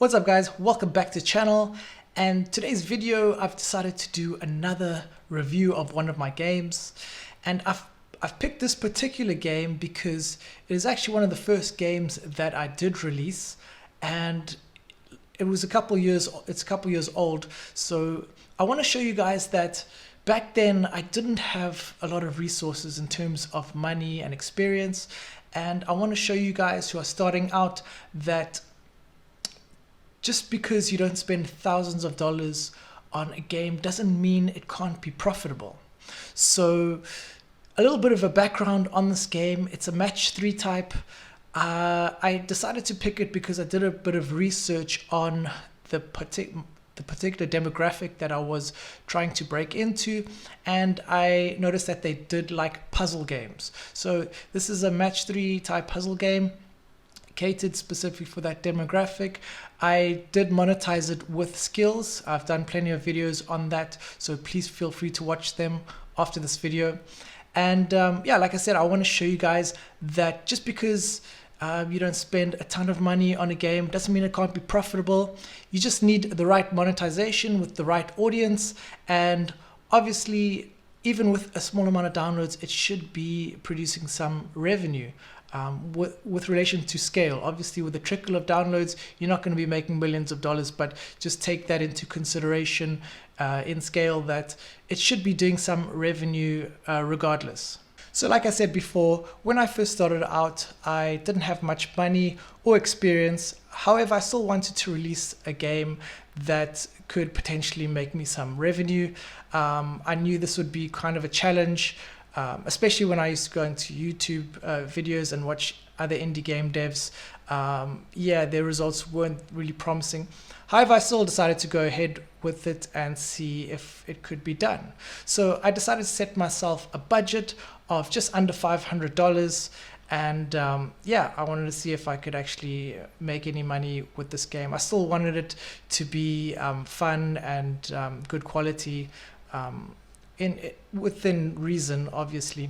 What's up guys, welcome back to the channel, and today's video I've decided to do another review of one of my games. And I've picked this particular game because it is actually one of the first games that I did release, and it's a couple years old. So I want to show you guys that back then I didn't have a lot of resources in terms of money and experience, and I want to show you guys who are starting out that just because you don't spend thousands of dollars on a game doesn't mean it can't be profitable. So a little bit of a background on this game. It's a match 3 type. I decided to pick it because I did a bit of research on the particular demographic that I was trying to break into, and I noticed that they did like puzzle games. So this is a match 3 type puzzle game catered specifically for that demographic. I did monetize it with Skillz. I've done plenty of videos on that, so please feel free to watch them after this video. And yeah, like I said, I want to show you guys that just because you don't spend a ton of money on a game doesn't mean it can't be profitable. You just need the right monetization with the right audience, and obviously even with a small amount of downloads it should be producing some revenue. With relation to scale, obviously with a trickle of downloads you're not going to be making millions of dollars, but just take that into consideration in scale, that it should be doing some revenue regardless. So like I said before, when I first started out I didn't have much money or experience. However, I still wanted to release a game that could potentially make me some revenue. I knew this would be kind of a challenge, especially when I used to go into YouTube videos and watch other indie game devs. Yeah, their results weren't really promising. However, I still decided to go ahead with it and see if it could be done. So I decided to set myself a budget of just under $500, and yeah, I wanted to see if I could actually make any money with this game. I still wanted it to be fun and good quality, within reason, obviously.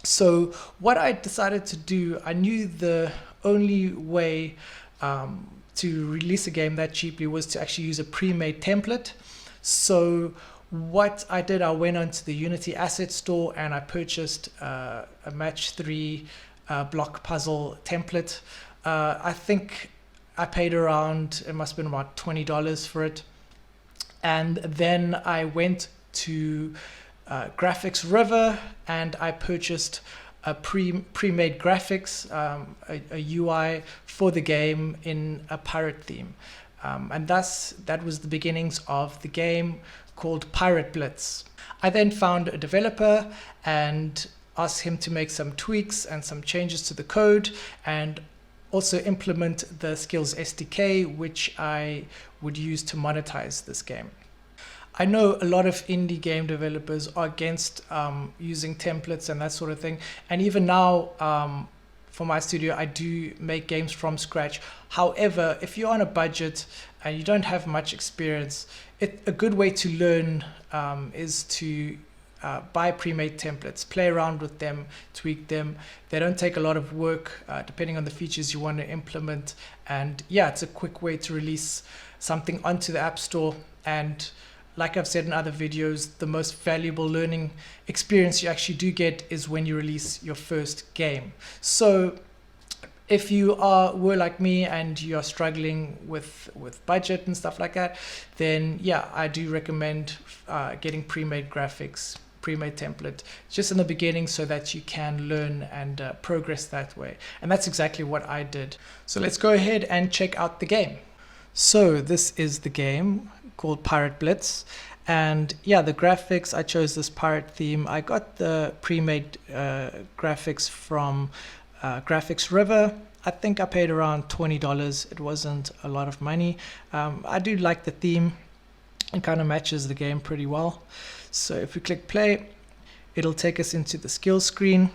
So what I decided to do, I knew the only way to release a game that cheaply was to actually use a pre-made template. So what I did, I went onto the Unity asset store and I purchased a match 3 block puzzle template. I think I paid around, it must have been about $20 for it. And then I went to Graphics River and I purchased a pre-made graphics, a UI for the game in a pirate theme, and that was the beginnings of the game, called Pirate Blitz. I then found a developer and asked him to make some tweaks and some changes to the code, and also implement the Skillz SDK, which I would use to monetize this game. I know a lot of indie game developers are against using templates and that sort of thing. And even now, for my studio, I do make games from scratch. However, if you're on a budget and you don't have much experience, a good way to learn is to buy pre-made templates, play around with them, tweak them. They don't take a lot of work depending on the features you want to implement. And yeah, it's a quick way to release something onto the App Store. And like I've said in other videos, the most valuable learning experience you actually do get is when you release your first game. So if you were like me and you are struggling with budget and stuff like that, then yeah, I do recommend getting pre-made graphics, pre-made template just in the beginning, so that you can learn and progress that way. And that's exactly what I did. So let's go ahead and check out the game. So this is the game called Pirate Blitz, and yeah, the graphics, I chose this pirate theme. I got the pre-made graphics from Graphics River. I think I paid around $20. It wasn't a lot of money. I do like the theme. It kind of matches the game pretty well. So if we click play, it'll take us into the skills screen.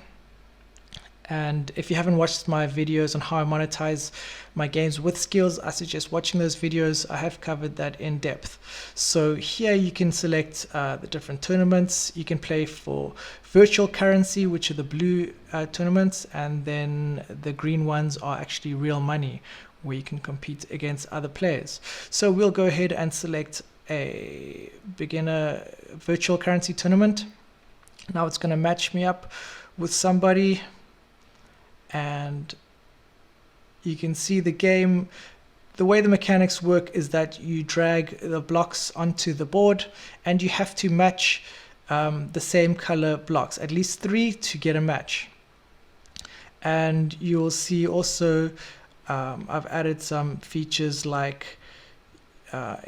And if you haven't watched my videos on how I monetize my games with Skillz, I suggest watching those videos. I have covered that in depth. So here you can select the different tournaments. You can play for virtual currency, which are the blue tournaments, and then the green ones are actually real money, where you can compete against other players. So we'll go ahead and select a beginner virtual currency tournament. Now it's going to match me up with somebody, and you can see the game. The way the mechanics work is that you drag the blocks onto the board and you have to match the same color blocks, at least 3 to get a match. And you'll see also I've added some features like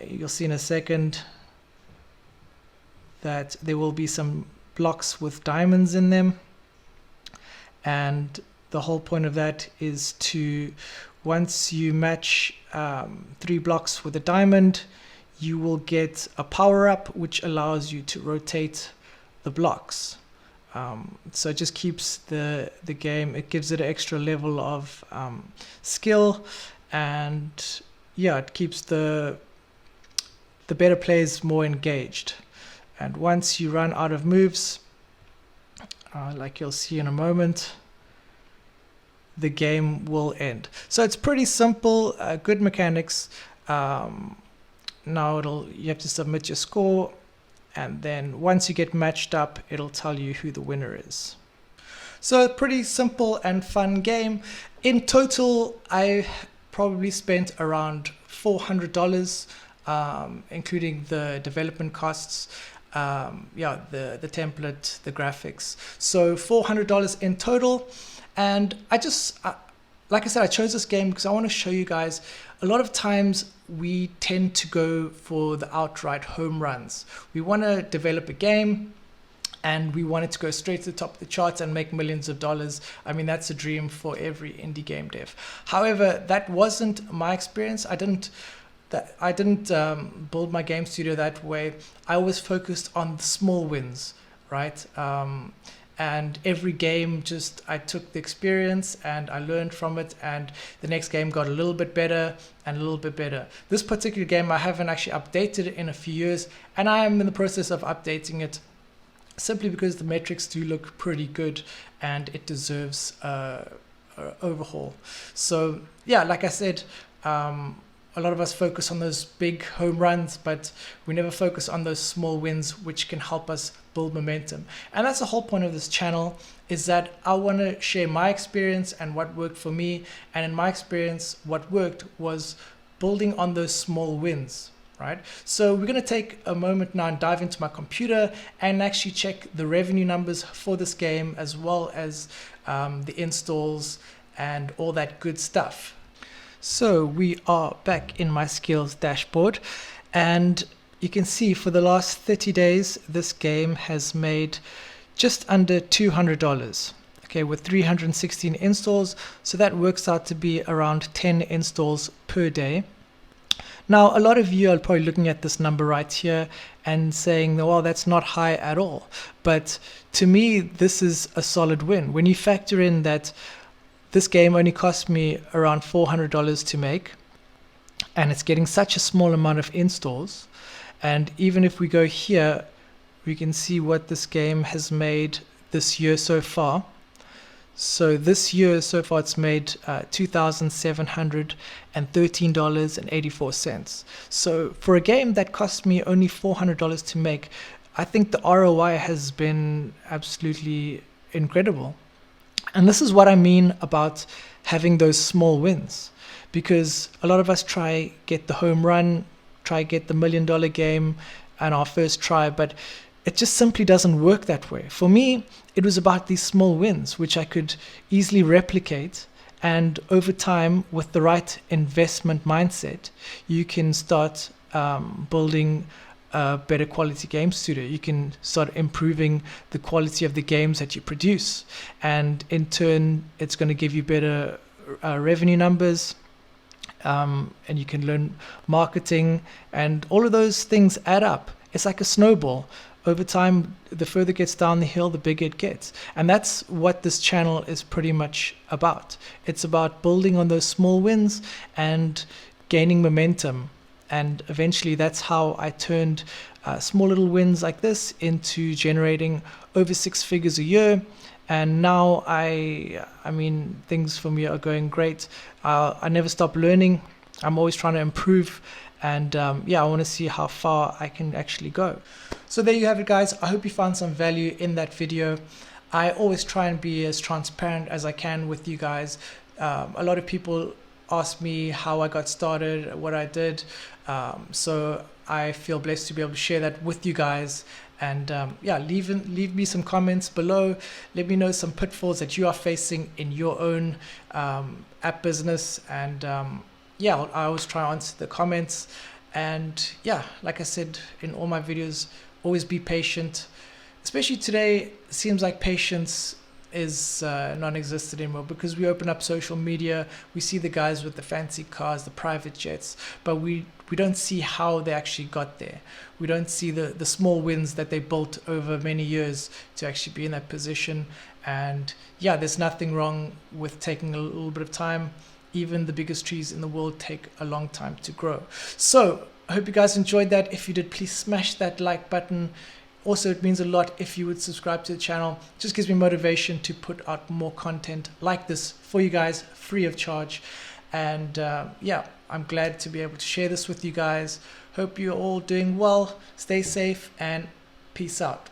you'll see in a second that there will be some blocks with diamonds in them, and the whole point of that is to, once you match 3 blocks with a diamond, you will get a power-up which allows you to rotate the blocks. So it just keeps the game, it gives it an extra level of skill, and yeah, it keeps the better players more engaged. And once you run out of moves, like you'll see in a moment, the game will end. So it's pretty simple, good mechanics. Now you have to submit your score, and then once you get matched up, it'll tell you who the winner is. So a pretty simple and fun game. In total, I probably spent around $400, including the development costs, the template, the graphics. So $400 in total. And I just, like I said, I chose this game because I want to show you guys, a lot of times we tend to go for the outright home runs. We want to develop a game and we want it to go straight to the top of the charts and make millions of dollars. I mean, that's a dream for every indie game dev. However, that wasn't my experience. I didn't build my game studio that way. I always focused on the small wins, right? And every game, just I took the experience and I learned from it, and the next game got a little bit better and a little bit better. This particular game, I haven't actually updated it in a few years, and I am in the process of updating it simply because the metrics do look pretty good and it deserves an overhaul. So yeah, like I said, a lot of us focus on those big home runs, but we never focus on those small wins, which can help us build momentum. And that's the whole point of this channel, is that I want to share my experience and what worked for me. And in my experience, what worked was building on those small wins, right? So we're going to take a moment now and dive into my computer and actually check the revenue numbers for this game, as well as the installs and all that good stuff. So we are back in my Skillz dashboard, and you can see for the last 30 days this game has made just under $200, okay, with 316 installs. So that works out to be around 10 installs per day. Now a lot of you are probably looking at this number right here and saying, well, that's not high at all, but to me this is a solid win. When you factor in that this game only cost me around $400 to make, and it's getting such a small amount of installs. And even if we go here, we can see what this game has made this year so far. So this year so far it's made $2,713.84. So for a game that cost me only $400 to make, I think the ROI has been absolutely incredible. And this is what I mean about having those small wins, because a lot of us try get the home run, try get the $1 million game on our first try, but it just simply doesn't work that way. For me, it was about these small wins, which I could easily replicate. And over time, with the right investment mindset, you can start building a better quality game studio. You can start improving the quality of the games that you produce, and in turn it's going to give you better revenue numbers, and you can learn marketing, and all of those things add up. It's like a snowball. Over time, the further it gets down the hill, the bigger it gets. And that's what this channel is pretty much about. It's about building on those small wins and gaining momentum. And eventually that's how I turned small little wins like this into generating over 6 figures a year. and now I mean, things for me are going great. I never stop learning. I'm always trying to improve, and yeah, I want to see how far I can actually go. So there you have it, guys. I hope you found some value in that video. I always try and be as transparent as I can with you guys. A lot of people ask me how I got started, what I did, so I feel blessed to be able to share that with you guys. And yeah, leave me some comments below. Let me know some pitfalls that you are facing in your own app business, and yeah, I always try to answer the comments. And yeah, like I said in all my videos, always be patient. Especially today, it seems like patience is non-existent anymore, because we open up social media, we see the guys with the fancy cars, the private jets, but we don't see how they actually got there. We don't see the small wins that they built over many years to actually be in that position. And yeah, there's nothing wrong with taking a little bit of time. Even the biggest trees in the world take a long time to grow. So I hope you guys enjoyed that. If you did, please smash that like button. Also, it means a lot if you would subscribe to the channel. It just gives me motivation to put out more content like this for you guys, free of charge. And yeah, I'm glad to be able to share this with you guys. Hope you're all doing well. Stay safe and peace out.